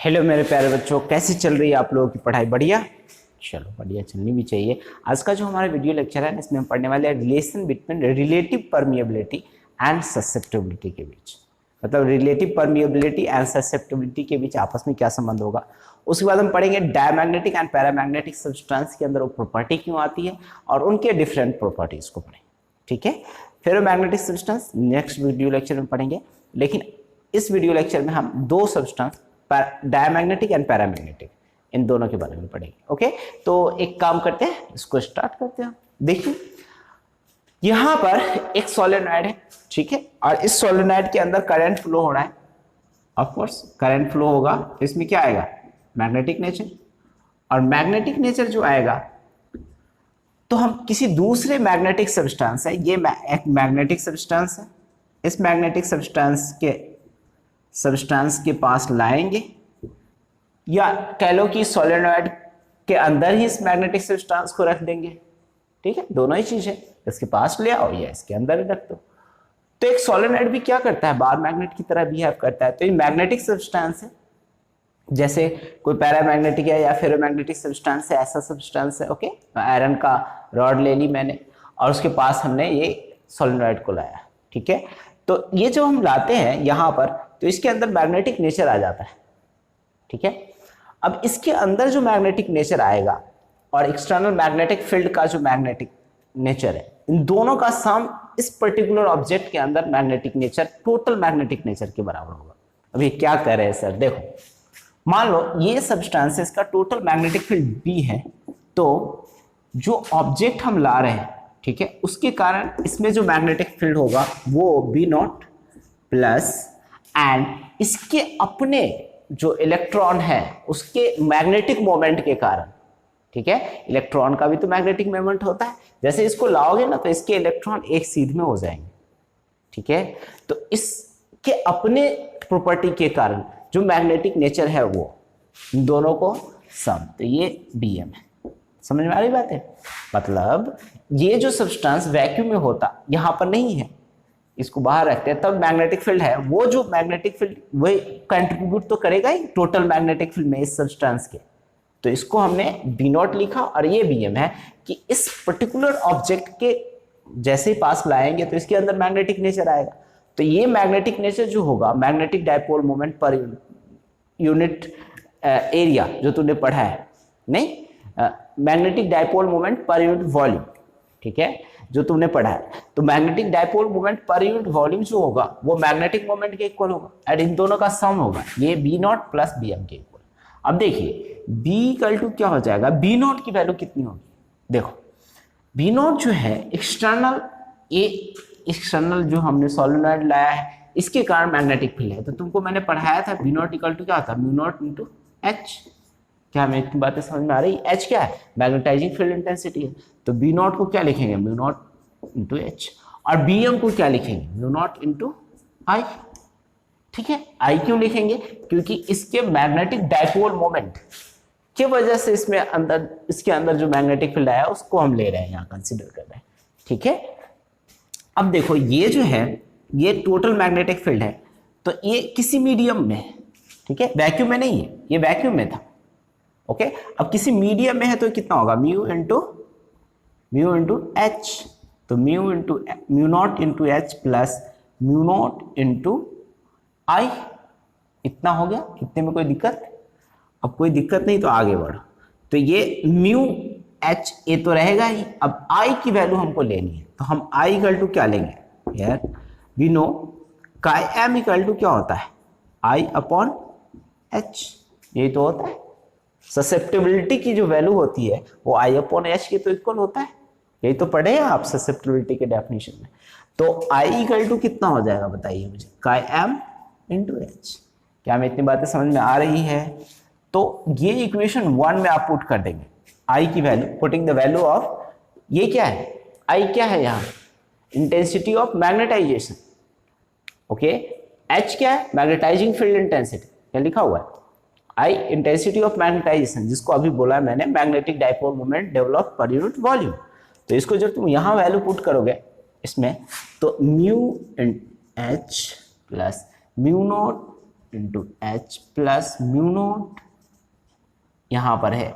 Hello मेरे प्यारे बच्चों, कैसी चल रही है आप लोगों की पढ़ाई? बढ़िया? चलो बढ़िया चलनी भी चाहिए। आज का जो हमारा वीडियो लेक्चर है इसमें हम पढ़ने वाले हैं relation between relative permeability and susceptibility के बीच। मतलब रिलेटिव परमिएबिलिटी एंड ससेप्टेबिलिटी के बीच आपस में क्या संबंध होगा। उसके बाद हम पढ़ेंगे डायमैग्नेटिक एंड पैरामैग्नेटिक सब्सटेंस के अंदर वो प्रॉपर्टी क्यों आती है और उनके डिफरेंट प्रॉपर्टीज को पढ़ेंगे। ठीक है, ferromagnetic substance next video lecture में पढ़ेंगे, लेकिन इस वीडियो लेक्चर में हम दो substance diamagnetic and paramagnetic in दोनों के बारे में पढ़ेंगे। ओके, तो एक काम करते हैं, इसको स्टार्ट करते हैं। देखिए यहां पर एक सोलेनॉइड है, ठीक है, और इस सोलेनॉइड के अंदर करंट फ्लो हो रहा है। ऑफ कोर्स करंट फ्लो होगा, इसमें क्या आएगा? Magnetic nature. और मैग्नेटिक नेचर जो आएगा तो हम किसी दूसरे मैग्नेटिक सब्सटेंस है, ये एक मैग्नेटिक सब्सटेंस है, इस मैग्नेटिक सब्सटेंस के पास लाएंगे, या कह लो कि सोलेनॉइड के अंदर ही इस मैग्नेटिक सब्सटेंस को रख देंगे। ठीक है, दोनों ही चीज है, इसके पास ले आओ या इसके अंदर ही रख दो। तो एक सोलेनॉइड भी क्या करता है? बार मैग्नेट की तरह बिहेव करता है। तो ये मैग्नेटिक सब्सटेंस है, जैसे कोई पैरामैग्नेटिक है या फेरोमैग्नेटिक सब्सटेंस है, ऐसा सब्सटेंस है। ओके, आयरन का रॉड ले ली मैंने और उसके पास हमने ये सोलेनॉइड को लाया। ठीक है, तो ये जो हम लाते हैं यहां पर, तो इसके अंदर मैग्नेटिक नेचर आ जाता है। ठीक है, अब इसके अंदर जो मैग्नेटिक नेचर आएगा और एक्सटर्नल मैग्नेटिक फील्ड का जो मैग्नेटिक नेचर है, इन दोनों का सम इस पर्टिकुलर ऑब्जेक्ट के अंदर magnetic nature, total magnetic nature के बराबर होगा। अब ये क्या कर रहे हैं सर? देखो, मान लो ये सब्सटेंसेस का टोटल मैग्नेटिक फील्ड B है, तो जो ऑब्जेक्ट हम ला रहे हैं, ठीक है, उसके कारण इसमें जो मैग्नेटिक फील्ड होगा वो B0 प्लस एंड इसके अपने जो इलेक्ट्रॉन है उसके मैग्नेटिक मोमेंट के कारण। ठीक है, इलेक्ट्रॉन का भी तो मैग्नेटिक मोमेंट होता है, जैसे इसको लाओगे ना तो इसके इलेक्ट्रॉन एक सीध में हो जाएंगे। ठीक है, तो इसके अपने प्रॉपर्टी के कारण जो मैग्नेटिक नेचर है वो इन दोनों को सम, तो ये Bm है। समझ में आ रही बात है? मतलब ये जो सब्सटेंस वैक्यूम में होता, यहां पर नहीं है, इसको बाहर रखते हैं, तब मैग्नेटिक फील्ड है, वो जो मैग्नेटिक फील्ड वही कंट्रीब्यूट तो करेगा ही टोटल मैग्नेटिक फील्ड में इस सब्सटेंस के। तो इसको हमने B0 लिखा और ये Bm है कि इस पर्टिकुलर ऑब्जेक्ट के जैसे ही पास लाएंगे तो इसके अंदर मैग्नेटिक नेचर आएगा। तो ये मैग्नेटिक नेचर जो होगा, magnetic dipole moment per unit area, जो तूने पढ़ा है, नहीं, magnetic dipole moment per unit volume, ठीक है, जो तुमने पढ़ा है। तो magnetic dipole moment per unit volume जो होगा वो मैग्नेटिक मोमेंट के इक्वल होगा एंड इन दोनों का सम होगा ये B0 प्लस Bm के इक्वल। अब देखिए B इक्वल टू क्या हो जाएगा? B0 की वैल्यू कितनी होगी? देखो B0 जो है एक्सटर्नल, ये एक्सटर्नल जो हमने सोलेनॉइड लाया है इसके कारण मैग्नेटिक फील्ड है। तो तुमको मैंने पढ़ाया था B0 इक्वल टू क्या होता है? म्यू0 इंटू H। क्या हमें इतनी बातें समझ में आ रही? H क्या है? मैग्नेटाइजिंग फील्ड इंटेंसिटी है। तो B0 को क्या लिखेंगे? म्यू0 इंटू H। और Bm को क्या लिखेंगे? म्यू0 इंटू I। ठीक है, I क्यों लिखेंगे? क्योंकि इसके मैग्नेटिक डायपोल मोमेंट की वजह से इसमें अंदर, इसके अंदर जो मैग्नेटिक फील्ड आया उसको हम ले रहे हैं, यहाँ कंसिडर कर रहे हैं। ठीक है, अब देखो ये जो है ये टोटल मैग्नेटिक फील्ड है, तो ये किसी मीडियम में है। ठीक है, वैक्यूम में नहीं है, ये वैक्यूम में था। ओके, अब किसी मीडियम में है तो कितना होगा? Mu into H। तो म्यू0 इंटू H प्लस म्यू0 इंटू I। इतना हो गया, इतने में कोई दिक्कत? अब कोई दिक्कत नहीं तो आगे बढ़ो। तो ये म्यू H ये तो रहेगा ही, अब I की वैल्यू हमको लेनी है, तो हम I इक्वल टू क्या लेंगे? यार वी नो काई m इक्वल टू क्या होता है? I upon H। यही तो होता है, ससेप्टेबिलिटी की जो वैल्यू होती है वो I अपॉन H के तो इक्वल होता है। यही तो पढ़े हैं आप ससेप्टेबिलिटी के डेफिनेशन में। तो I इक्वल टू कितना हो जाएगा बताइए मुझे? काई m इंटू H। क्या हमें इतनी बातें समझ में आ रही है? तो ये इक्वेशन 1 में आप पुट कर देंगे I की वैल्यू, पुटिंग द वैल्यू ऑफ, ये क्या है? I क्या है यहाँ? Intensity of magnetization. Okay, H क्या है? Magnetizing field intensity. क्या लिखा हुआ है? I इंटेंसिटी ऑफ मैग्नेटाइजेशन, जिसको अभी बोला मैंने magnetic dipole moment develop per unit volume. तो इसको जब तुम यहाँ वैल्यू पुट करोगे इसमें, तो म्यू H प्लस म्यू0 into H plus mu naught, यहाँ पर है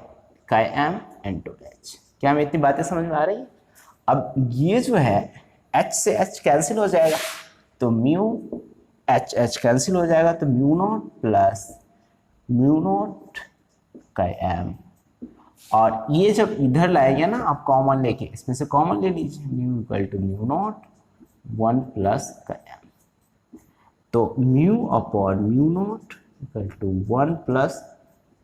काई एम इंटू एच। क्या हमें इतनी बातें समझ में आ रही है? अब ये जो है एच से एच कैंसिल हो जाएगा, तो म्यू एच एच कैंसिल हो जाएगा, तो mu naught plus mu naught chi M. और ये जब इधर लाएंगे ना आप कॉमन लेके, इसमें से कॉमन ले लीजिए, mu equal to mu naught 1 plus chi M, तो mu upon mu naught equal to 1 plus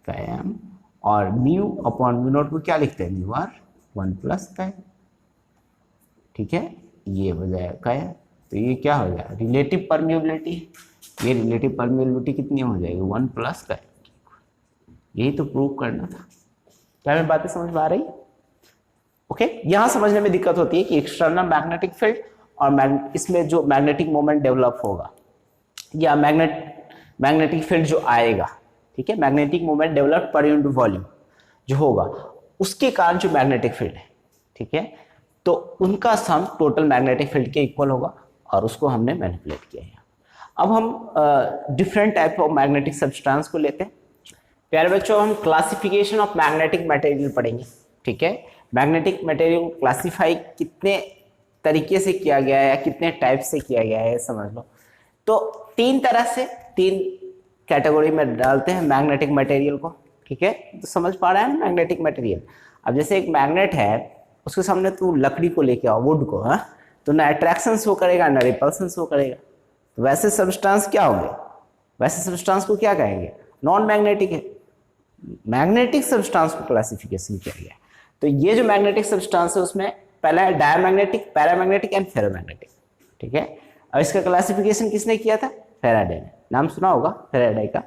chi M, और म्यू अपॉन म्यू नॉट को क्या लिखते हैं, म्यू आर 1 प्लस काई। ठीक है, ये हो जाएगा काई। तो ये क्या हो जाएगा, रिलेटिव परमिएबिलिटी। ये रिलेटिव परमिएबिलिटी कितनी हो जाएगी, 1 प्लस काई। यही तो प्रूव करना था। क्या हमें बातें समझ में आ रही? ओके, यहां समझने में दिक्कत होती है कि एक्सटर्नल मैग्नेटिक फील्ड और इसमें जो मैग्नेटिक मोमेंट डेवलप होगा या मैग्नेटिक फील्ड जो आएगा, ठीक है, magnetic moment develop per unit volume जो होगा, उसके कारण जो मैग्नेटिक फील्ड है, ठीक है, तो उनका सम टोटल मैग्नेटिक फील्ड के इक्वल होगा, और उसको हमने मैनिपुलेट किया है। अब हम different type of magnetic substance को लेते हैं। प्यारे बच्चों, हम क्लासिफिकेशन ऑफ मैग्नेटिक मटेरियल पढ़ेंगे। ठीक है, मैग्नेटिक मटेरियल क्लासिफाई कितने तरीके से किया गया है या कितने टाइप से किया गया है समझ लो। तो तीन तरह से, तीन कैटेगरी में डालते हैं मैग्नेटिक मटेरियल को। ठीक है, तो समझ पा रहा है मैग्नेटिक मटेरियल। अब जैसे एक मैग्नेट है, उसके सामने तू लकड़ी को लेके आओ, वुड को, हाँ, तो ना अट्रैक्शन शो करेगा ना रिपल्सन शो करेगा। तो वैसे सब्सटेंस क्या होंगे, वैसे सब्सटेंस को क्या कहेंगे, नॉन मैग्नेटिक है। मैग्नेटिक सब्सटेंस को क्लासिफिकेशन किया गया। तो ये जो मैग्नेटिक सब्सटेंस है उसमें पहला है डायमैग्नेटिक, पैरामैग्नेटिक एंड फेरोमैग्नेटिक। ठीक है, और इसका क्लासिफिकेशन किसने किया था, फैराडे ने। नाम सुना होगा फैराडे का।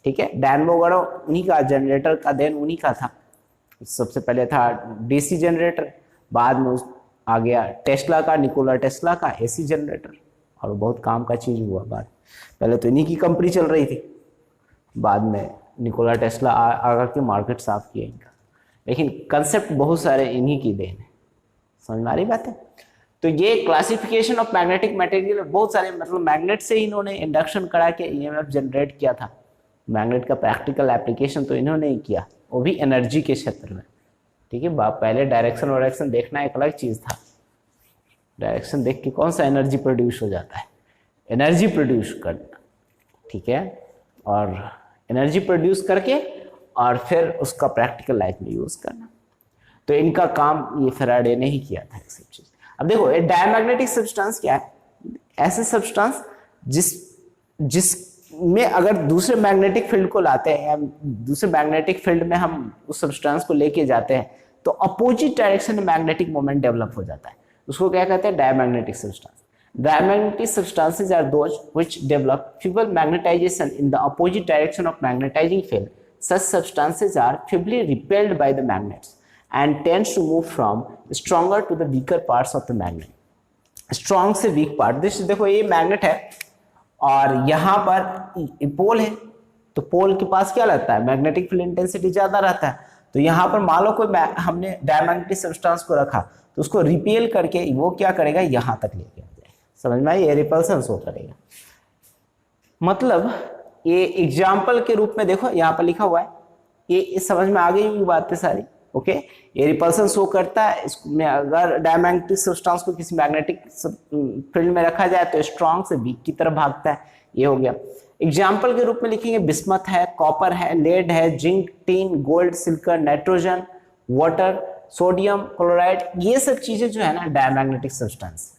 ठीक है, डायनमो उन्हीं का, जनरेटर का देन उन्हीं का था। सबसे पहले था डीसी जनरेटर, बाद में आ गया टेस्ला का, निकोला टेस्ला का एसी जनरेटर, और बहुत काम का चीज हुआ बाद। पहले तो इन्हीं की कंपनी चल रही थी, बाद में निकोला टेस्ला आकर के मार्केट साफ किया इनका, लेकिन कंसेप्ट बहुत सारे इन्हीं की देन है। समझ में आ रही बात है? तो ये क्लासिफिकेशन ऑफ मैग्नेटिक मटेरियल, बहुत सारे मतलब मैग्नेट से इन्होंने इंडक्शन करा के ईएमएफ जनरेट किया था। मैग्नेट का प्रैक्टिकल एप्लीकेशन तो इन्होंने ही किया, वो भी एनर्जी के क्षेत्र में। ठीक है, पहले डायरेक्शन वायरेक्शन देखना एक अलग चीज था। डायरेक्शन देख के कौन सा एनर्जी प्रोड्यूस हो जाता है, एनर्जी प्रोड्यूस करना। ठीक है, और एनर्जी प्रोड्यूस करके और फिर उसका प्रैक्टिकल लाइफ में यूज करना। तो इनका काम ये फैराडे ने ही किया था सब चीज। अब देखो, ये डायमैग्नेटिक सब्सटेंस क्या है, ऐसे सब्सटेंस जिसमें अगर दूसरे मैग्नेटिक फील्ड को लाते हैं या दूसरे मैग्नेटिक फील्ड में हम उस सब्सटेंस को लेके जाते हैं तो अपोजिट डायरेक्शन में मैग्नेटिक मोमेंट डेवलप हो जाता है। उसको क्या कहते हैं, diamagnetic substance. Diamagnetic substances are those which develop feeble magnetization in the opposite direction of magnetizing field. Such substances are feebly repelled by the magnets and tends to move from stronger to the weaker parts of the magnet. Strong से weak part. देखो ये magnet है और यहाँ पर पोल है, तो पोल के पास क्या रहता है, मैग्नेटिक फील्ड इंटेंसिटी ज्यादा रहता है। तो यहाँ पर मान लो कोई हमने डायमैग्नेटिक सब्सटेंस को रखा, तो उसको रिपेल करके वो क्या करेगा, यहाँ तक लेके समझ में आई, ये रिपल्सन शो करेगा। मतलब ये एग्जाम्पल के रूप में देखो यहाँ पर लिखा हुआ है, ये समझ में आ गई होंगी बातें सारी। ओके, ये रिपल्सन शो करता है। इसमें अगर डायमैग्नेटिक सब्सटेंस को किसी मैग्नेटिक फील्ड में रखा जाए तो स्ट्रॉन्ग से वीक की तरफ भागता है। ये हो गया एग्जाम्पल के रूप में लिखेंगे, बिस्मथ है, कॉपर है, लेड है, zinc, tin, gold, silicon, nitrogen, water, sodium chloride, ये सब चीजें जो है ना डायमैग्नेटिक सब्सटेंस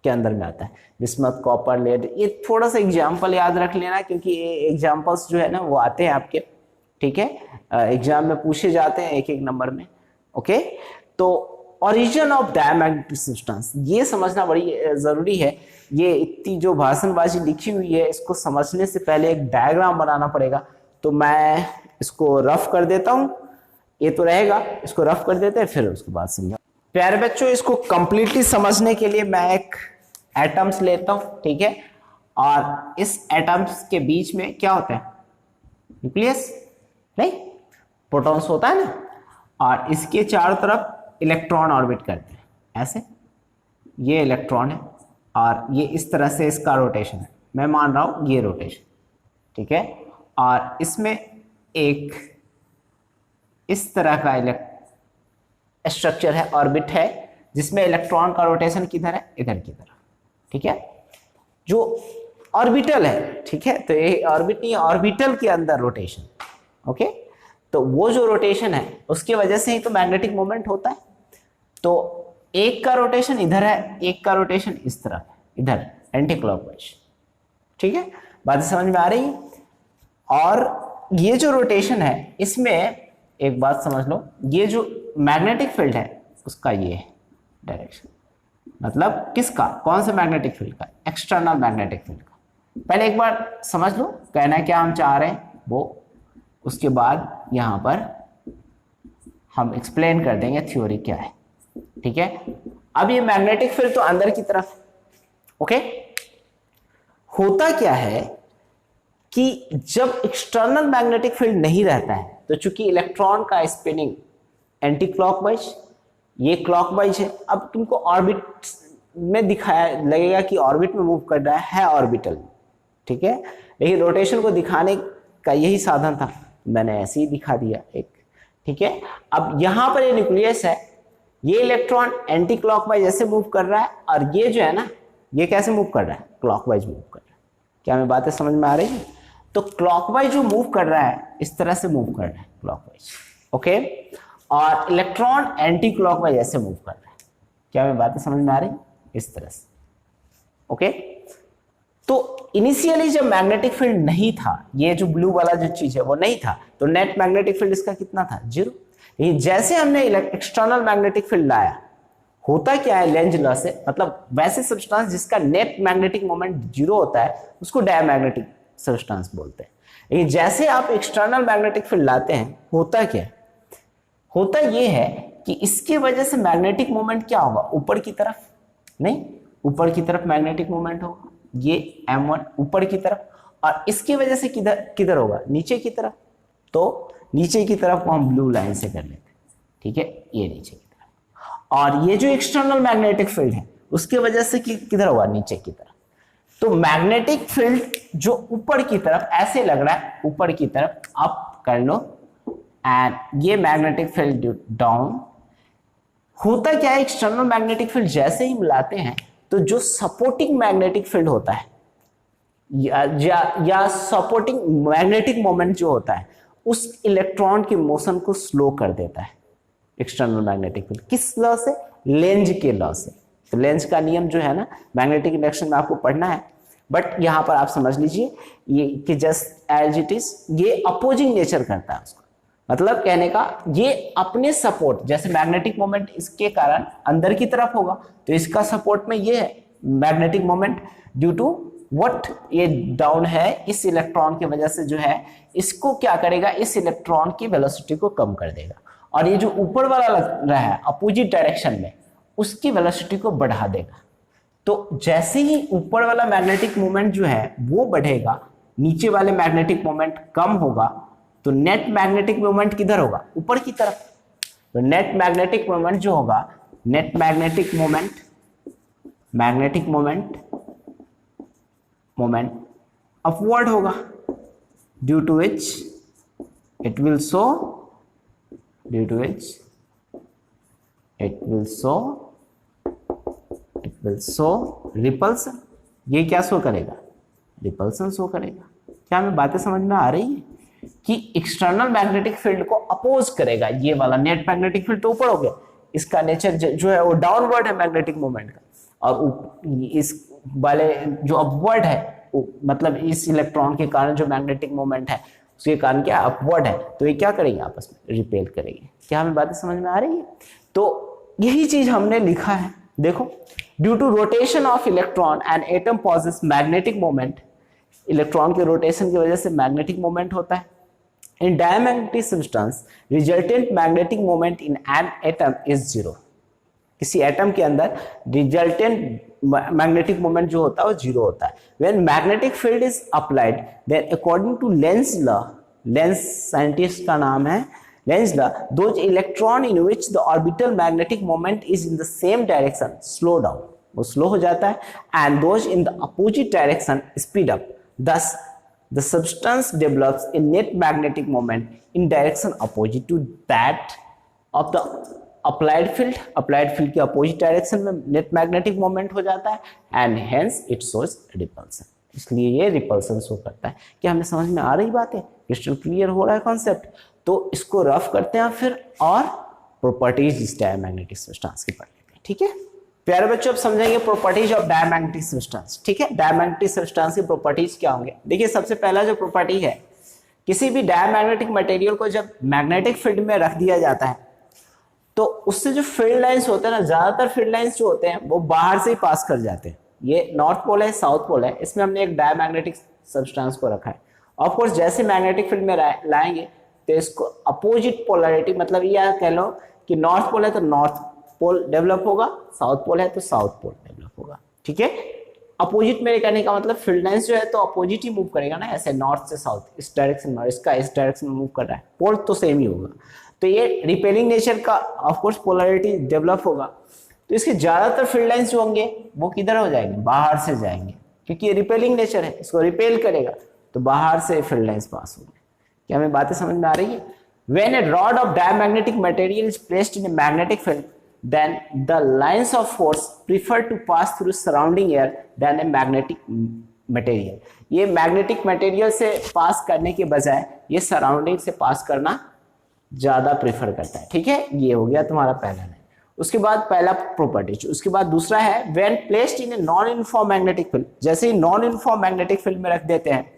के अंदर में आता है। बिस्मथ, कॉपर, लेड, ये थोड़ा सा एग्जाम्पल याद रख लेना, क्योंकि ये एग्जाम्पल्स जो है ना वो आते हैं आपके, ठीक है, एग्जाम में पूछे जाते हैं एक एक नंबर में। ओके, तो ओरिजिन ऑफ डायमैग्नेटिक सब्सटेंस ये समझना बड़ी जरूरी है। ये इतनी जो भाषणबाजी लिखी हुई है, इसको समझने से पहले एक डायग्राम बनाना पड़ेगा। तो मैं इसको रफ कर देता हूं, ये तो रहेगा, इसको रफ कर देते हैं फिर उसके बाद समझा। प्यारे बच्चों, इसको कंप्लीटली समझने के लिए मैं एक एटम्स लेता हूं, ठीक है, और इस एटम्स के बीच में क्या होता है, न्यूक्लियस नहीं, प्रोटॉन्स होता है ना, और इसके चारों तरफ इलेक्ट्रॉन ऑर्बिट करते हैं ऐसे। ये इलेक्ट्रॉन है और ये इस तरह से इसका रोटेशन है, मैं मान रहा हूं ये रोटेशन, ठीक है। और इसमें एक इस तरह का स्ट्रक्चर है, ऑर्बिट है, जिसमें इलेक्ट्रॉन का रोटेशन किधर है, इधर की तरफ, ठीक है, जो ऑर्बिटल है, ठीक है। तो ये ऑर्बिट नहीं, ऑर्बिटल के अंदर रोटेशन, ओके। तो वो जो रोटेशन है उसकी वजह से ही तो मैग्नेटिक मोमेंट होता है। तो एक का रोटेशन इधर है, एक का रोटेशन इस तरफ है, इधर एंटी क्लॉकवाइज, ठीक है, बात समझ में आ रही है। और ये जो रोटेशन है इसमें एक बात समझ लो, ये जो मैग्नेटिक फील्ड है उसका ये है डायरेक्शन, मतलब किसका, कौन से मैग्नेटिक फील्ड का, एक्सटर्नल मैग्नेटिक फील्ड का। पहले एक बार समझ लो कहना क्या हम चाह रहे हैं वो, उसके बाद यहां पर हम एक्सप्लेन कर देंगे थ्योरी क्या है, ठीक है। अब ये मैग्नेटिक फील्ड तो अंदर की तरफ, ओके। होता क्या है कि जब एक्सटर्नल मैग्नेटिक फील्ड नहीं रहता है तो चूंकि इलेक्ट्रॉन का स्पिनिंग एंटी क्लॉकवाइज, ये क्लॉकवाइज है, अब तुमको ऑर्बिट में दिखाया लगेगा कि ऑर्बिट में मूव कर रहा है ऑर्बिटल, ठीक है, लेकिन रोटेशन को दिखाने का यही साधन था, मैंने ऐसे ही दिखा दिया एक, ठीक है। अब यहां पर ये न्यूक्लियस है, ये इलेक्ट्रॉन एंटी क्लॉकवाइज ऐसे मूव कर रहा है, और ये जो है ना ये कैसे मूव कर रहा है, क्लॉकवाइज मूव कर रहा है। क्या मैं बातें समझ में आ रही है? तो क्लॉकवाइज जो मूव कर रहा है इस तरह से मूव कर रहा है क्लॉकवाइज, ओके, और इलेक्ट्रॉन एंटी क्लॉकवाइज ऐसे मूव कर रहा है। क्या मैं बातें समझ में आ रही, इस तरह से, ओके। तो इनिशियली जब मैग्नेटिक फील्ड नहीं था, ये जो ब्लू वाला जो चीज है वो नहीं था, तो नेट मैग्नेटिक फील्ड इसका कितना था, 0। लेकिन जैसे हमने एक्सटर्नल मैग्नेटिक फील्ड लाया, होता क्या है लेंज लॉ से, मतलब वैसे सब्सटेंस जिसका नेट मैग्नेटिक मोमेंट 0 होता है उसको डायमैग्नेटिक सब्सटेंस बोलते हैं। लेकिन जैसे आप एक्सटर्नल मैग्नेटिक फील्ड लाते हैं, होता क्या, होता ये है कि इसके वजह से मैग्नेटिक मोमेंट क्या होगा, ऊपर की तरफ, नहीं, ऊपर की तरफ मैग्नेटिक मोमेंट होगा, ये M1 ऊपर की तरफ, और इसकी वजह से किधर किधर होगा, नीचे की तरफ। तो नीचे की तरफ को हम ब्लू लाइन से कर लेते हैं, ठीक है, ये नीचे की तरफ। और ये जो एक्सटर्नल मैग्नेटिक फील्ड है उसकी वजह से किधर होगा, नीचे की तरफ। तो मैग्नेटिक फील्ड जो ऊपर की तरफ ऐसे लग रहा है, ऊपर की तरफ अप कर लो, एंड ये मैग्नेटिक फील्ड डाउन। होता क्या है, एक्सटर्नल मैग्नेटिक फील्ड जैसे ही मिलाते हैं तो जो सपोर्टिंग मैग्नेटिक फील्ड होता है या सपोर्टिंग मैग्नेटिक मोमेंट जो होता है उस इलेक्ट्रॉन के मोशन को स्लो कर देता है एक्सटर्नल मैग्नेटिक फील्ड। किस लॉ से, लेंज के लॉ से। तो लेंज का नियम जो है ना मैग्नेटिक इंडक्शन में आपको पढ़ना है, बट यहां पर आप समझ लीजिए ये कि जस्ट एज इट इज, ये अपोजिंग नेचर करता है उसको, मतलब कहने का ये अपने सपोर्ट, जैसे मैग्नेटिक मोमेंट इसके कारण अंदर की तरफ होगा तो इसका सपोर्ट में ये है magnetic moment due to what, ये डाउन है, इस इलेक्ट्रॉन की वजह से जो है इसको क्या करेगा, इस इलेक्ट्रॉन की वेलोसिटी को कम कर देगा, और ये जो ऊपर वाला लग रहा है अपोजिट डायरेक्शन में उसकी वेलोसिटी को बढ़ा देगा। तो जैसे ही ऊपर वाला मैग्नेटिक मोमेंट जो है वो बढ़ेगा, नीचे वाले मैग्नेटिक मोमेंट कम होगा, तो नेट मैग्नेटिक मोमेंट किधर होगा, ऊपर की तरफ। तो नेट मैग्नेटिक मोमेंट जो होगा, नेट मैग्नेटिक मोमेंट अपवर्ड होगा, due to which it will show repulsion. ये क्या शो करेगा, रिपल्सन शो करेगा। क्या हमें बातें समझ में आ रही है कि एक्सटर्नल मैग्नेटिक फील्ड को अपोज करेगा ये वाला, नेट मैग्नेटिक फील्ड तो ऊपर हो गया, इसका नेचर जो है वो डाउनवर्ड है मैग्नेटिक मोमेंट का, और इस वाले जो अपवर्ड है मतलब इस इलेक्ट्रॉन के कारण जो मैग्नेटिक मोमेंट है उसके कारण क्या अपवर्ड है, तो ये क्या करेंगे, आपस में रिपेल करेंगे। क्या हमें बातें समझ में आ रही है? तो यही चीज हमने लिखा है, देखो, due to rotation of electron and atom possesses magnetic moment, electron के रोटेशन की वजह से मैग्नेटिक मोमेंट होता है। In diamagnetic substance resultant magnetic moment in an atom is 0। किसी एटम के अंदर रिजल्टेंट मैग्नेटिक मोमेंट जो होता है वो 0 होता है। When magnetic field is applied then according to Lenz law, Lenz scientist का नाम है Lenz law, those electron in which the orbital magnetic moment is in the same direction slow down, वो स्लो हो जाता है, and those in the opposite direction speed up. Thus the substance develops a net magnetic moment in direction opposite to that of the applied field. Applied field के opposite direction में net magnetic moment हो जाता है and hence it shows repulsion. इसलिए ये repulsion show करता है। क्या हमें समझ में आ रही बात है? क्रिस्टल क्लियर हो रहा है कॉन्सेप्ट? तो इसको रफ करते हैं फिर और प्रॉपर्टीज इस डायमैग्नेटिक सब्सटेंस की पढ़ लेते हैं। ठीक है प्यारे बच्चों, अब समझेंगे प्रॉपर्टीज ऑफ डायमैग्नेटिक सब्सटेंस। ठीक है, डायमैग्नेटिक सब्सटेंस की प्रॉपर्टीज क्या होंगे? देखिए सबसे पहला जो प्रॉपर्टी है, किसी भी डायमैग्नेटिक मटेरियल को जब मैग्नेटिक फील्ड में रख दिया जाता है तो उससे जो फील्ड लाइंस होते हैं ना, ज्यादातर फील्ड लाइंस जो होते हैं वो बाहर से ही पास कर जाते हैं। ये नॉर्थ पोल है, साउथ पोल है, इसमें हमने एक डायमैग्नेटिक सब्सटेंस को रखा है। ऑफ कोर्स जैसे मैग्नेटिक फील्ड में लाएंगे तो इसको अपोजिट पोलैरिटी, मतलब ये कह लो कि नॉर्थ पोल है तो नॉर्थ पोल डेवलप होगा, साउथ पोल है तो साउथ पोल डेवलप होगा। ठीक है, अपोजिट में कहने का मतलब फील्ड लाइंस जो है तो अपोजिट ही मूव करेगा ना, ऐसे नॉर्थ से साउथ, इस डायरेक्शन में, इसका इस डायरेक्शन में मूव कर रहा है, पोल तो सेम ही होगा। तो ये रिपेलिंग नेचर का ऑफ कोर्स पोलैरिटी डेवलप होगा, तो इसके ज्यादातर फील्ड लाइंस जो होंगे वो किधर हो जाएंगे? बाहर से जाएंगे, क्योंकि ये रिपेलिंग नेचर है, इसको रिपेल करेगा तो बाहर से फील्ड लाइंस पास होंगे। क्या हमें बातें समझ में आ रही है? When a rod of diamagnetic material is placed in a magnetic field, then the lines of force prefer to pass through surrounding air than a magnetic material. ये मैग्नेटिक मटेरियल से पास करने के बजाय ये सराउंडिंग से पास करना ज्यादा प्रेफर करता है। ठीक है, ये हो गया तुम्हारा पहला है। उसके बाद पहला प्रॉपर्टी, उसके बाद दूसरा है when placed in a non-uniform magnetic field, जैसे ही नॉन यूनिफॉर्म मैग्नेटिक फील्ड में रख देते हैं,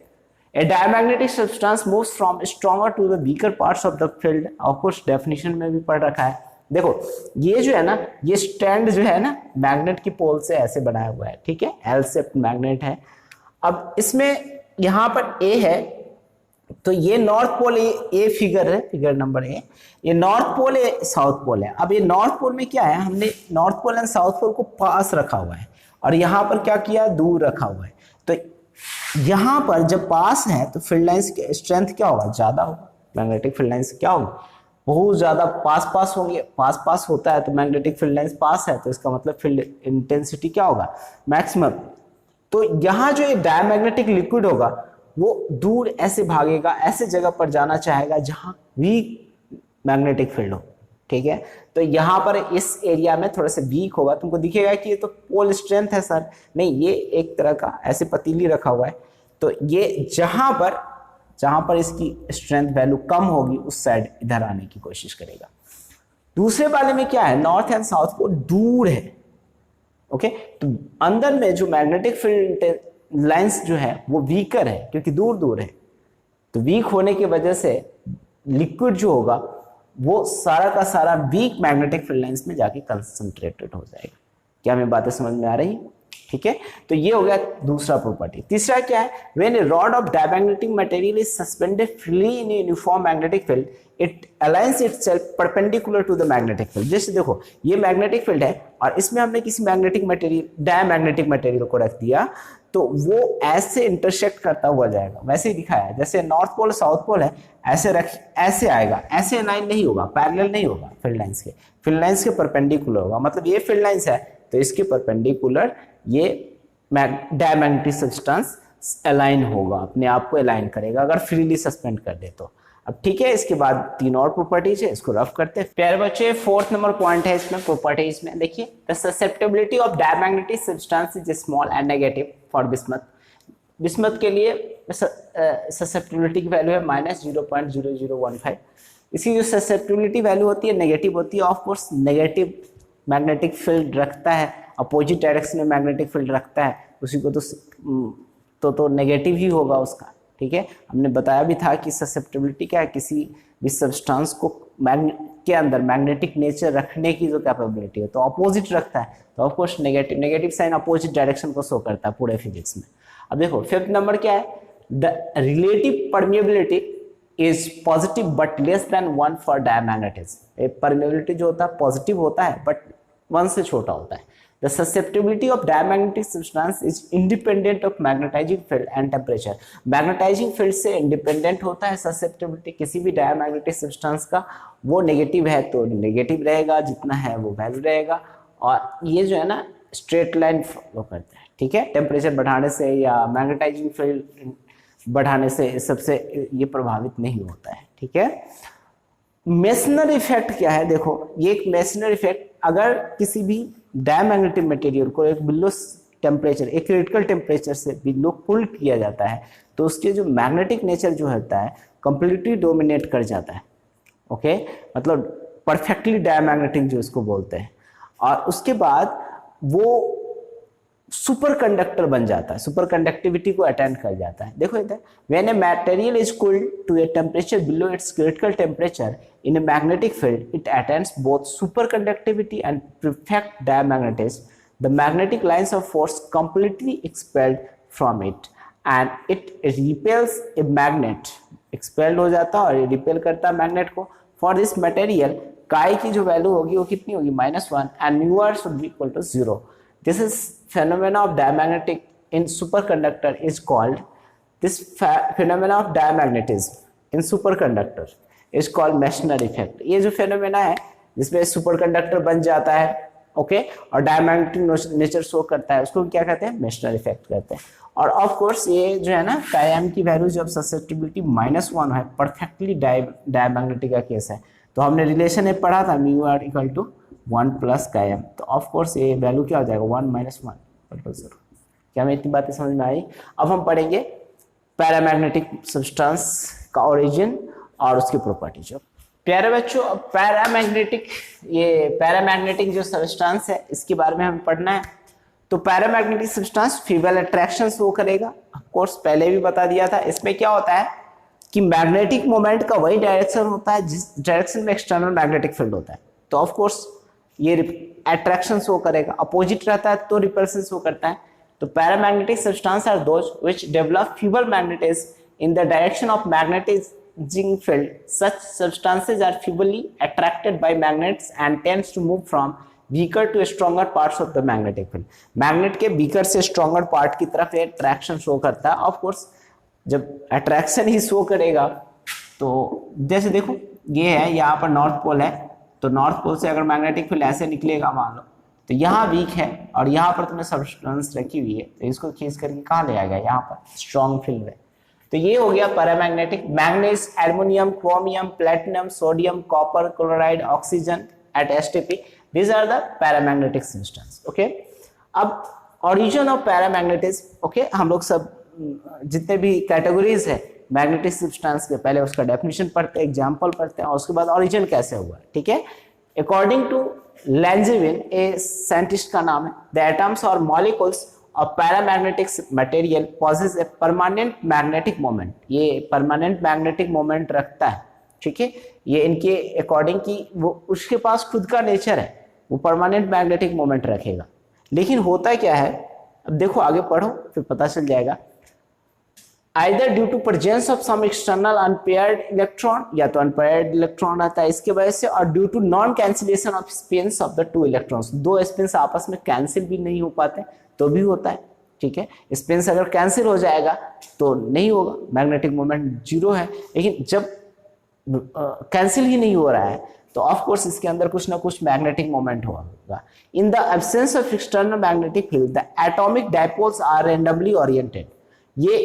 a diamagnetic substance moves from stronger to the weaker parts of the field। of course definition में भी पढ़ रखा है। देखो ये जो है ना, ये स्टैंड जो है ना मैग्नेट की पोल से ऐसे बनाया हुआ है। ठीक है, एल शेप्ड मैग्नेट है। अब इसमें यहाँ पर ए है, तो ये नॉर्थ पोल, ए फिगर है, फिगर नंबर ए, ये नॉर्थ पोल है, साउथ पोल है। अब ये नॉर्थ पोल में क्या है, हमने north pole and south pole को पास रखा हुआ है और यहाँ पर क्या किया, दूर रखा हुआ है। तो यहां पर जब पास है तो फील्ड लाइंस की स्ट्रेंथ क्या होगा, ज्यादा होगा। मैग्नेटिक फील्ड लाइंस क्या होगी, बहुत ज्यादा पास होंगे। पास होता है तो मैग्नेटिक फील्ड लाइंस पास है, तो इसका मतलब फील्ड इंटेंसिटी क्या होगा, मैक्सिमम। तो यहां जो ये डायमैग्नेटिक लिक्विड होगा वो दूर ऐसे भागेगा, ऐसे जगह पर जाना चाहेगा जहां वीक मैग्नेटिक फील्ड हो। ठीक है, तो यहाँ पर इस एरिया में थोड़ा सा वीक होगा, तुमको दिखेगा कि ये तो पोल स्ट्रेंथ है सर, नहीं, ये एक तरह का ऐसे पतीली रखा हुआ है। तो ये जहां पर इसकी स्ट्रेंथ वैल्यू कम होगी उस साइड इधर आने की कोशिश करेगा। दूसरे वाले में क्या है, नॉर्थ एंड साउथ पोल दूर है। ओके, तो अंदर में जो मैग्नेटिक फील्ड लाइंस जो है वो वीकर है, क्योंकि दूर है। तो वीक होने की वजह से लिक्विड जो होगा वो सारा का सारा वीक मैग्नेटिक फील्ड लाइंस में जाके कंसंट्रेटेड हो जाएगा। क्या हमें बातें समझ में आ रही? ठीक है, तो ये हो गया दूसरा प्रॉपर्टी। तीसरा क्या है, when a rod of diamagnetic material is suspended freely in a uniform magnetic field, it aligns itself perpendicular to the magnetic field. जैसे देखो ये मैग्नेटिक फील्ड है और इसमें हमने किसी मैग्नेटिक मटेरियल, डायमैग्नेटिक मटेरियल को रख दिया, तो वो ऐसे इंटरसेक्ट करता हुआ जाएगा। वैसे ही दिखाया है, जैसे नॉर्थ पोल साउथ पोल है, ऐसे आएगा, ऐसे लाइन नहीं होगा, पैरेलल नहीं होगा फील्ड लाइंस के परपेंडिकुलर होगा। मतलब ये फील्ड लाइंस है तो इसके परपेंडिकुलर ये डायमैग्नेटिक सब्सटेंस अलाइन होगा, अपने आप को अलाइन करेगा अगर फ्रीली सस्पेंड कर दे तो। अब ठीक है, इसके बाद तीन और प्रॉपर्टीज है, इसको रफ करते हैं। प्यारे बच्चे, फोर्थ नंबर पॉइंट है इसमें प्रॉपर्टीज में, देखिए the susceptibility of diamagnetic substance is small and negative for bismuth. Bismuth के लिए ससेप्टेबिलिटी की वैल्यू है -0.0015। इसकी जो ससेप्टेबिलिटी वैल्यू होती है नेगेटिव होती है। Of course negative magnetic field रखता है, अपोजिट डायरेक्शन में मैग्नेटिक फील्ड रखता है, उसी को तो नेगेटिव ही होगा उसका। ठीक है, हमने बताया भी था कि ससेप्टेबिलिटी क्या है, किसी भी सब्सटेंस को के अंदर मैग्नेटिक नेचर रखने की जो कैपेबिलिटी है, तो अपोजिट रखता है, तो of course negative sign opposite direction को शो करता है पूरे फिजिक्स में। अब देखो फिफ्थ नंबर क्या है, the relative permeability is positive but less than 1 for diamagnetism. Permeability जो होता है पॉजिटिव होता है बट 1 से छोटा होता है। The susceptibility of diamagnetic substance is independent of magnetizing field and temperature। Magnetizing field से इंडिपेंडेंट होता है susceptibility किसी भी डायमैग्नेटिक सब्सटेंस का। वो नेगेटिव है तो नेगेटिव रहेगा, जितना है वो वैल्यू रहेगा, और ये जो है ना स्ट्रेट लाइन फॉलो करता है। ठीक है, टेम्परेचर बढ़ाने से या मैग्नेटाइजिंग फील्ड बढ़ाने से इस सबसे ये प्रभावित नहीं होता है, ठीक है। मेसनर इफेक्ट क्या है, देखो ये एक मेसनर इफेक्ट, अगर किसी भी डायमैग्नेटिक मटेरियल को एक बिलो टेम्परेचर, एक क्रिटिकल टेम्परेचर से बिलो कूल किया जाता है तो उसके जो मैग्नेटिक नेचर जो होता है कंप्लीटली डोमिनेट कर जाता है, ओके, मतलब परफेक्टली डायमैग्नेटिक जो इसको बोलते हैं, और उसके बाद वो सुपर कंडक्टर बन जाता है, सुपर कंडक्टिविटी को अटेंड कर जाता है। देखो इधर, when a material is cooled to a temperature below its critical temperature in a magnetic field it attains both super conductivity and perfect diamagnetism, the magnetic lines of force completely expelled from it and it repels a magnet, expelled हो जाता है और repel करता है magnet को। For this material काई की जो वैल्यू होगी वो कितनी होगी, -1 and mu R should be equal to 0। This is phenomena of diamagnetic in superconductor is called, this phenomena of diamagnetism in superconductor is called Meissner effect। ये जो phenomena है जिसमें superconductor बन जाता है, ओके, और डायमैग्नेटिक नेचर शो करता है, उसको क्या कहते हैं, मेसनर इफेक्ट कहते हैं। और ऑफ कोर्स ये जो है ना कायम की वैल्यू जब ससेप्टिबिलिटी -1 है, परफेक्टली डायमैग्नेटिक का केस है, तो हमने रिलेशन में पढ़ा था mu R equal to 1 plus chi M, तो ऑफ कोर्स ये वैल्यू क्या हो जाएगा 1 - 1 0। क्या हमें इतनी बातें समझ में आई। अब हम पढ़ेंगे पैरामैग्नेटिक सब्सटेंस का ओरिजिन और उसकी प्रॉपर्टीज। प्यारे बच्चों, पैरामैग्नेटिक, ये पैरामैग्नेटिक जो सब्सटेंस है इसके बारे में हमें पढ़ना है। तो paramagnetic substance feeble attraction show करेगा, ऑफ कोर्स पहले भी बता दिया था। इसमें क्या होता है कि मैग्नेटिक मोमेंट का वही डायरेक्शन होता है जिस डायरेक्शन में एक्सटर्नल मैग्नेटिक फील्ड होता है, तो ऑफ कोर्स ये अट्रैक्शन शो करेगा, अपोजिट रहता है तो रिपल्सन शो करता है। तो paramagnetic substance are those which develop feeble magnetism in the direction of magnetising field. Such substances are feebly attracted by magnets and tends to move from weaker to stronger parts of the magnetic field। Magnet के weaker से stronger part की तरफ ये attraction show करता है। Of course जब attraction ही show करेगा तो जैसे देखो ये है, यहाँ पर नॉर्थ पोल है, तो नॉर्थ पोल से अगर मैग्नेटिक फील्ड ऐसे निकलेगा मान लो, तो यहाँ वीक है और यहाँ पर तुमने सब्सटेंस रखी हुई है, तो इसको खींच करके कहाँ ले आएगा, यहाँ पर स्ट्रॉन्ग फील्ड है। तो ये हो गया paramagnetic. Manganese, aluminium, chromium, platinum, sodium, copper, chloride, oxygen at STP, these are the paramagnetic substance, okay। अब origin of पैरामैग्नेटिज्म, okay, हम लोग सब जितने भी कैटेगरीज है मैग्नेटिक सब्सटेंस के, पहले उसका डेफिनेशन पढ़ते हैं, एग्जांपल पढ़ते हैं और उसके बाद ओरिजिन कैसे हुआ, ठीक है। अकॉर्डिंग टू लैंजेविन, ए साइंटिस्ट का नाम है, द एटम्स और molecules of paramagnetic material possesses a permanent magnetic moment. ये परमानेंट मैग्नेटिक मोमेंट रखता है, ठीक है। ये इनके अकॉर्डिंग की वो उसके पास खुद का नेचर है, वो परमानेंट मैग्नेटिक मोमेंट रखेगा। लेकिन होता क्या है, अब देखो आगे पढ़ो फिर पता चल जाएगा। Either due to presence of some external unpaired electron, या तो unpaired इलेक्ट्रॉन रहता है इसके वजह से, और due to non cancellation of spins of the two electrons, दो स्पिन्स आपस में कैंसिल भी नहीं हो पाते तो भी होता है, ठीक है। स्पिन्स अगर कैंसिल हो जाएगा तो नहीं होगा, मैग्नेटिक मोमेंट 0 है। लेकिन जब कैंसिल ही नहीं हो रहा है तो ऑफ कोर्स इसके अंदर कुछ ना कुछ मैग्नेटिक मोमेंट होगा। In the absence of external magnetic field the atomic dipoles are randomly oriented. ये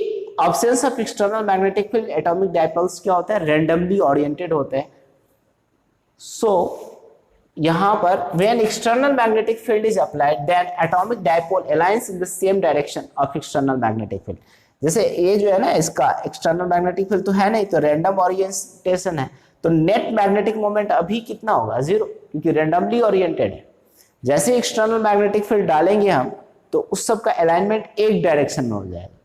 absence of external magnetic field, atomic dipoles क्या होता है, रैंडमली ओरिएंटेड होते हैं। सो यहां पर when external magnetic field is applied then atomic dipole aligns in the same direction of external magnetic field. जैसे ये जो है ना, इसका एक्सटर्नल मैग्नेटिक फील्ड तो है नहीं, तो रैंडम ओरिएंटेशन है, तो नेट मैग्नेटिक मोमेंट अभी कितना होगा, 0, क्योंकि रैंडमली ओरिएंटेड है। जैसे एक्सटर्नल मैग्नेटिक फील्ड डालेंगे हम तो उस सब का अलाइनमेंट एक डायरेक्शन में हो जाएगा,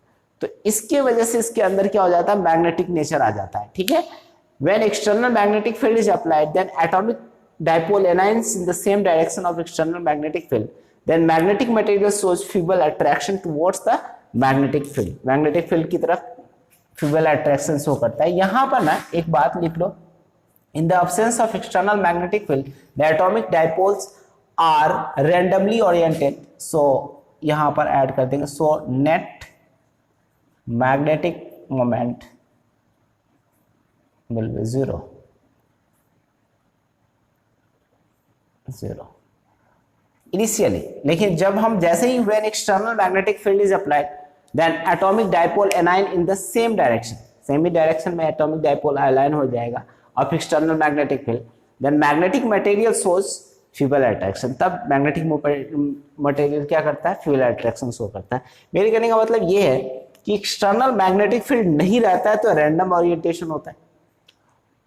तो इसके वजह से इसके अंदर क्या हो जाता है, मैग्नेटिक नेचर आ जाता है, ठीक है। When external magnetic field is applied then atomic dipole aligns in the same direction of external magnetic field, then magnetic material shows feeble attraction towards the magnetic field. Magnetic field की तरफ feeble attraction show करता है। यहां पर ना एक बात लिख लो, in the absence of external magnetic field the atomic dipoles are randomly oriented. So यहां पर ऐड कर देंगे, so net magnetic moment will be 0 initially. लेकिन जब हम जैसे ही when external magnetic field is applied then atomic dipole एनाइन in the same direction, same ही डायरेक्शन में एटॉमिक डाइपोल अलाइन हो जाएगा of external magnetic field. Then magnetic material source feeble attraction, तब मैग्नेटिक मटेरियल क्या करता है, फीबल अट्रैक्शन शो करता है। मेरे कहने का मतलब ये है कि एक्सटर्नल मैग्नेटिक फील्ड नहीं रहता है तो रैंडम ओरिएंटेशन होता है,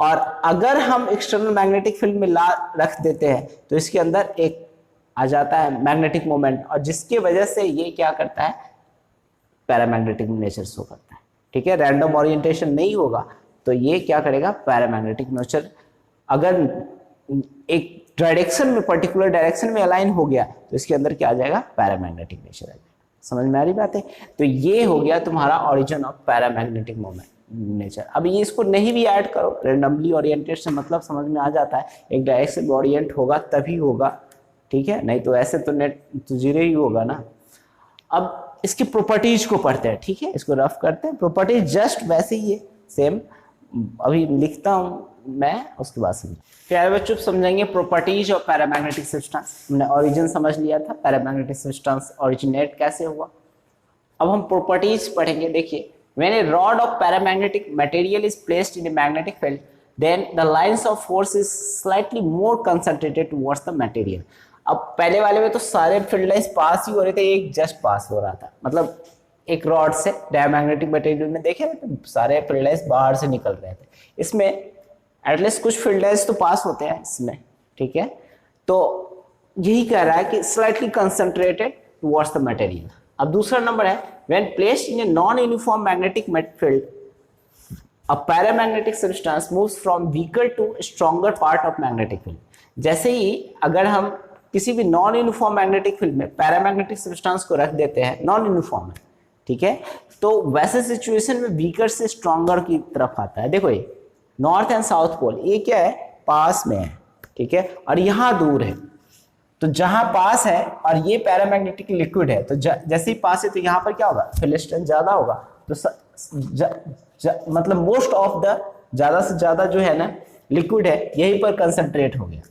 और अगर हम एक्सटर्नल मैग्नेटिक फील्ड में ला रख देते हैं तो इसके अंदर एक आ जाता है मैग्नेटिक मोमेंट, और जिसकी वजह से ये क्या करता है, पैरामैग्नेटिक नेचर शो करता है। ठीक है, रैंडम ओरिएंटेशन नहीं होगा तो ये क्या करेगा, पैरामैग्नेटिक नेचर। अगर एक डायरेक्शन में, पर्टिकुलर डायरेक्शन में अलाइन हो गया तो इसके अंदर क्या आ जाएगा, पैरामैग्नेटिक नेचर आ जाएगा। समझ में आ रही बात है? तो ये हो गया तुम्हारा origin of paramagnetic moment nature. अब ये इसको नहीं भी ऐड करो, रैंडमली ओरिएंटेशन मतलब समझ में आ जाता है, एक डायरेक्शन में ओरिएंट होगा तभी होगा। ठीक है, नहीं तो ऐसे तो नेट तो जीरो ही होगा ना। अब इसकी प्रॉपर्टीज को पढ़ते हैं। ठीक है, इसको रफ करते हैं। प्रॉपर्टीज जस्ट वैसे ही है, सेम अभी लिखता हूं मैं, उसके बाद समझ। प्यारे बच्चों समझेंगे प्रॉपर्टीज ऑफ पैरामैग्नेटिक सब्सटेंस। हमने ओरिजिन समझ लिया था, पैरामैग्नेटिक सब्सटेंस ओरिजिनेट कैसे हुआ। अब हम प्रॉपर्टीज पढ़ेंगे। देखिए, when a rod of paramagnetic material is placed in a magnetic field then the lines of force is slightly more concentrated towards the material. अब पहले वाले में तो सारे फील्ड लाइंस पास ही हो रहे थे, एक जस्ट पास हो रहा था, मतलब एक रॉड से डायमैग्नेटिक मटेरियल में देखे तो सारे फील्ड लाइंस बाहर से निकल रहे थे। इसमें एटलीस्ट कुछ फील्ड लाइंस तो पास होते हैं इसमें। ठीक है, तो यही कह रहा है कि slightly concentrated towards the material. अब दूसरा नंबर है when placed in a non uniform magnetic field a paramagnetic substance moves from weaker to stronger part of magnetic field. जैसे ही अगर हम किसी भी नॉन यूनिफॉर्म मैग्नेटिक फील्ड में पैरामैग्नेटिक सब्सटेंस को रख देते हैं, नॉन यूनिफॉर्म है, ठीक है, तो वैसे सिचुएशन में वीकर से स्ट्रॉन्गर की तरफ आता है। देखो ये नॉर्थ एंड साउथ पोल, ये क्या है, पास में है, ठीक है, और यहाँ दूर है। तो जहां पास है और ये पैरामैग्नेटिक लिक्विड है, तो जैसे ही पास है तो यहाँ पर क्या होगा, फील्ड स्ट्रेंथ ज्यादा होगा। तो मतलब मोस्ट ऑफ द, ज्यादा से ज्यादा जो है ना लिक्विड है यहीं पर कंसंट्रेट हो गया।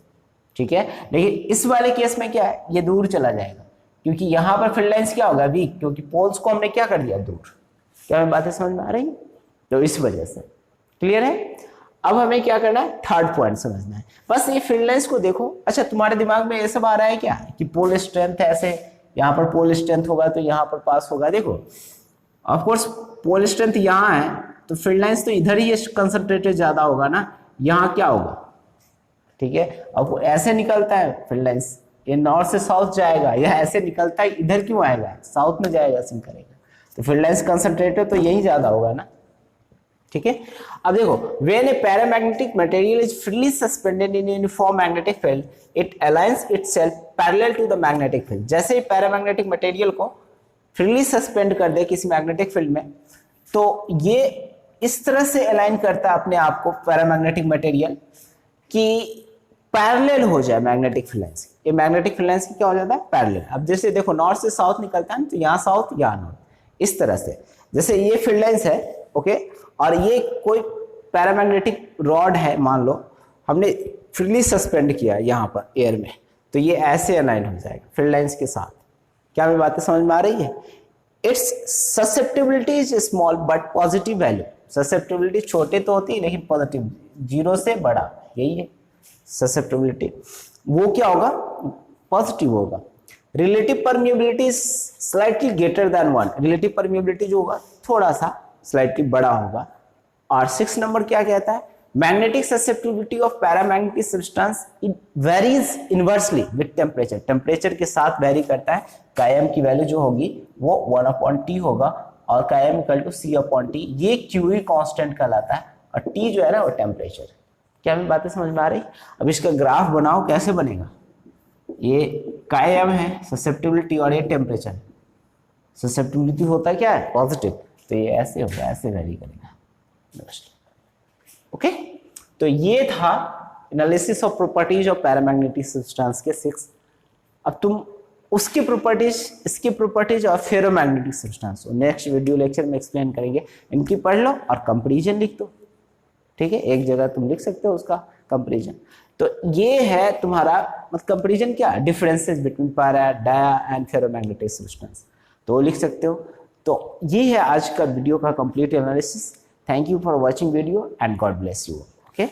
ठीक है, लेकिन इस वाले केस में क्या है, ये दूर चला जाएगा क्योंकि यहाँ पर फील्ड लाइंस क्या होगा, वीक, क्योंकि पोल्स को हमने क्या कर दिया, दूर। क्या मैं बातें समझ में आ रही है? तो इस वजह से क्लियर है। अब हमें क्या करना है, थर्ड पॉइंट समझना है। बस ये फील्ड लाइंस को देखो। अच्छा, तुम्हारे दिमाग में ये सब आ रहा है क्या कि पोल स्ट्रेंथ ऐसे, यहाँ पर पोल स्ट्रेंथ होगा तो यहाँ पर पास होगा। देखो ऑफ कोर्स पोल स्ट्रेंथ यहाँ है तो फील्ड लाइंस तो इधर ही कंसंट्रेटेड ज्यादा होगा ना, यहाँ क्या होगा, ठीक है। अब ऐसे निकलता है फील्ड लाइंस, ये नॉर्थ से साउथ जाएगा, या ऐसे निकलता है, इधर क्यों आएगा, साउथ में जाएगा, सिंक करेगा, तो फील्ड लाइंस कंसंट्रेटेड तो यही ज्यादा होगा ना। ठीक है, अब देखो, when a paramagnetic material is freely suspended in uniform magnetic field it aligns itself parallel to the magnetic field. जैसे ही पैरामैग्नेटिक मटेरियल को फ्रीली सस्पेंड कर दे किसी मैग्नेटिक फील्ड में, तो ये इस तरह से अलाइन करता है अपने आप को पैरामैग्नेटिक मटेरियल कि पैरेलल हो जाए मैग्नेटिक फील्ड लाइंस। ये मैग्नेटिक फील्ड लाइंस क्या हो जाता है, पैरेलल। अब जैसे देखो नॉर्थ से साउथ निकलता है तो यहाँ साउथ यहाँ नॉर्थ, इस तरह से। जैसे ये फील्ड लाइंस है, ओके, और ये कोई पैरामैग्नेटिक रॉड है, मान लो हमने फ्रीली सस्पेंड किया यहाँ पर एयर में, तो ये ऐसे अलाइन हो जाएगा फील्ड लाइंस के साथ। क्या मेरी बातें समझ में आ रही है? It's susceptibility is small but positive value. Susceptibility छोटे तो होती है लेकिन पॉजिटिव, जीरो से बड़ा, यही है ससेप्टिबिलिटी। वो क्या होगा, पॉजिटिव होगा। Relative permeability slightly greater than 1। Relative permeability जो होगा थोड़ा सा स्लाइटली बड़ा होगा। और 6 नंबर क्या कहता है, magnetic susceptibility of paramagnetic substance it varies inversely with temperature. Temperature के साथ वेरी करता है। कायम की वैल्यू जो होगी वो 1/T होगा और कायम इक्वल टू C/T। ये क्यूई कांस्टेंट कहलाता है और T जो है ना वो टेम्परेचर। क्या हमें बातें समझ में आ रही? अब इसका ग्राफ बनाओ, कैसे बनेगा? ये कायम है ससेप्टिबिलिटी और ये टेम्परेचर। ससेप्टिबिलिटी होता है क्या है, पॉजिटिव, तो ये ऐसे होगा, ऐसे वेरी करेगा। ओके, तो ये था analysis of properties of paramagnetic substance के 6। अब तुम उसकी प्रॉपर्टीज, इसकी प्रॉपर्टीज और ferromagnetic substance next video lecture में एक्सप्लेन करेंगे। इनकी पढ़ लो और कंपैरिजन लिख दो। ठीक है, एक जगह तुम लिख सकते हो उसका कंपैरिजन। तो ये है तुम्हारा मतलब कंपैरिजन क्या, differences between para, dia and ferromagnetic substance, तो लिख सकते हो। तो ये है आज का वीडियो का complete analysis. Thank you for watching video and God bless you. Okay.